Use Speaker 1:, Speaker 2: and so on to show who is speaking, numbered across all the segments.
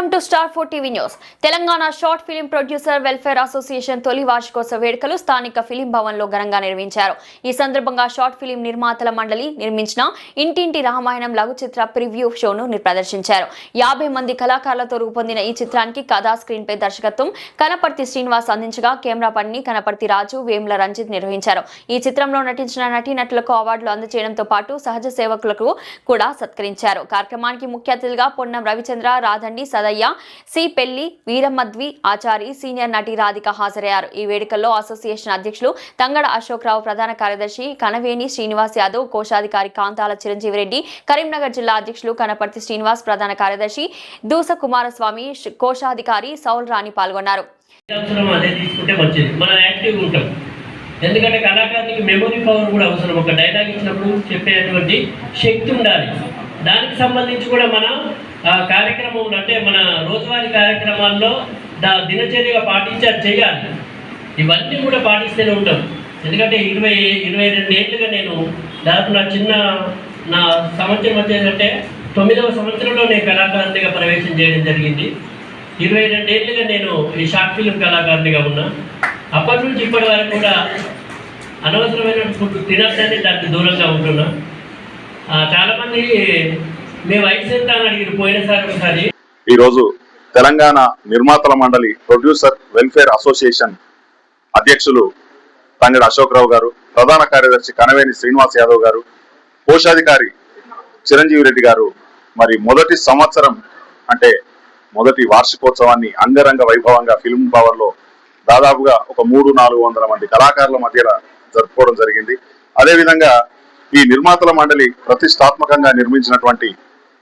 Speaker 1: Welcome to star 4 TV news. Telangana short film producer welfare association తొలి వార్షికోత్సవ వేడుకలు స్థానిక ఫిలిం భవన్ లో ఘనంగా నిర్వహించారు. ఈ సందర్భంగా షార్ట్ ఫిలిం నిర్మాతల మండలి నిర్మించిన ఇంటింటి రామాయణం లఘు చిత్ర ప్రివ్యూ షోను ప్రదర్శించారు. 50 మంది కళాకారులతో రూపొందిన ఈ చిత్రానికి కథా స్క్రీన్ పై దర్శకత్వం కనపర్తి శ్రీనివాస్ అందించగా కెమెరా పనిని కనపర్తి రాజు, వేముల రంజిత్ నిర్వహించారు. ఈ చిత్రంలో నటించిన నటీనటులకు అవార్డులు అందజేయడంతో పాటు సహజ సేవకులకు కూడా సత్కరించారు. కార్యక్రమానికి ముఖ్య అతిథిగా పొన్నం రవిచంద్ర, రాధండి, సదయ్య, సి పెళ్లి, వీరమద్వి, ఆచారి, సీనియర్ నటి రాధిక హాజరయ్యారు. ఈ వేడుకల్లో అసోసియేషన్ అధ్యక్షులు తంగడ అశోక్ రావు, ప్రధాన కార్యదర్శి కనవేణి శ్రీనివాస్ యాదవ్, కోశాధికారి కాంతాల చిరంజీవి రెడ్డి, కరీంనగర్ జిల్లా అధ్యక్షులు కనపర్తి శ్రీనివాస్, ప్రధాన కార్యదర్శి దూస కుమారస్వామి, కోశాధికారి సౌల్ రాణి పాల్గొన్నారు.
Speaker 2: ఎందుకంటే కళాకారునికి మెమొరీ పవర్ కూడా అవసరం. ఒక డైలాగ్ ఇచ్చినప్పుడు చెప్పేటువంటి శక్తి ఉండాలి. దానికి సంబంధించి కూడా మన కార్యక్రమం అంటే మన రోజువారీ కార్యక్రమాల్లో దినచర్యగా పాటించి అది చేయాలి. ఇవన్నీ కూడా పాటిస్తూనే ఉంటాం. ఎందుకంటే 22 ఏళ్ళుగా నేను దాదాపు నా సంవత్సరం వచ్చేదంటే 9వ సంవత్సరంలో నేను కళాకారునిగా ప్రవేశం చేయడం జరిగింది. 22 ఏళ్ళుగా నేను ఈ షార్ట్ ఫిల్మ్ కళాకారునిగా ఉన్నా. అప్పటి నుంచి ఇప్పటి వరకు కూడా అనవసరమైన ఫుడ్ తినద్దని దానికి దూరంగా ఉంటున్నా. చాలామంది మీ వయసు ఎంత అని అడిగిరు పోయినసారి ఒకసారి.
Speaker 3: ఈరోజు తెలంగాణ నిర్మాతల మండలి ప్రొడ్యూసర్ వెల్ఫేర్ అసోసియేషన్ అధ్యక్షులు తంగడ అశోక్ రావు గారు, ప్రధాన కార్యదర్శి కనవేణి శ్రీనివాస్ యాదవ్ గారు, కోశాధికారి చిరంజీవి రెడ్డి గారు మరి మొదటి సంవత్సరం అంటే మొదటి వార్షికోత్సవాన్ని అంగరంగ వైభవంగా ఫిల్మ్ భవన్ లో దాదాపుగా ఒక 300-400 మంది కళాకారుల మధ్య జరుపుకోవడం జరిగింది. అదేవిధంగా ఈ నిర్మాతల మండలి ప్రతిష్టాత్మకంగా నిర్మించినటువంటి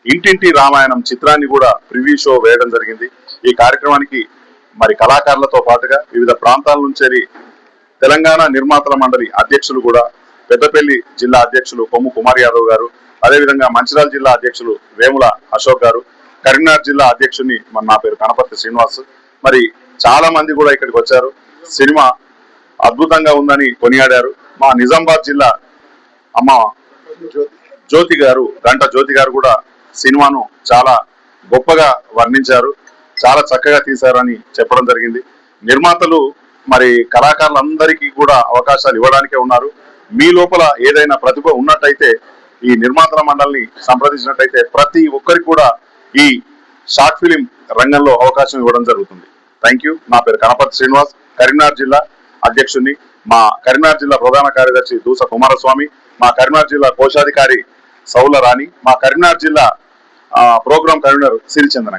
Speaker 3: ఇంటింటి రామాయణం చిత్రాన్ని కూడా ప్రివ్యూ షో వేయడం జరిగింది. ఈ కార్యక్రమానికి మరి కళాకారులతో పాటుగా వివిధ ప్రాంతాల నుంచి తెలంగాణ నిర్మాతల మండలి అధ్యక్షులు కూడా పెద్దపల్లి జిల్లా అధ్యక్షులు కొమ్ము కుమార్ యాదవ్ గారు, అదేవిధంగా మంచిర్యాల జిల్లా అధ్యక్షులు వేముల అశోక్ గారు, కరీంనగర్ జిల్లా అధ్యక్షుని నా పేరు కనపర్తి శ్రీనివాస్, మరి చాలా మంది కూడా ఇక్కడికి వచ్చారు. సినిమా అద్భుతంగా ఉందని కొనియాడారు. మా నిజామాబాద్ జిల్లా అమ్మ జ్యోతి గారు, గంట జ్యోతి గారు కూడా సినిమాను చాలా గొప్పగా వర్ణించారు. చాలా చక్కగా తీశారని చెప్పడం జరిగింది. నిర్మాతలు మరి కళాకారులందరికీ కూడా అవకాశాలు ఇవ్వడానికే ఉన్నారు. మీ లోపల ఏదైనా ప్రతిభ ఉన్నట్టయితే ఈ నిర్మాతల మండలిని సంప్రదించినట్టయితే ప్రతి ఒక్కరికి కూడా ఈ షార్ట్ ఫిలిం రంగంలో అవకాశం ఇవ్వడం జరుగుతుంది. Thank you. నా పేరు కనపర్తి శ్రీనివాస్, కరీంనగర్ జిల్లా అధ్యక్షుడిని. మా కరీంనగర్ జిల్లా ప్రధాన కార్యదర్శి దూస కుమారస్వామి, మా కరీంనగర్ జిల్లా కోశాధికారి సౌల రాణి, మా కరీంనగర్ జిల్లా ప్రోగ్రామ్ కన్వీనర్ సిరిచందన.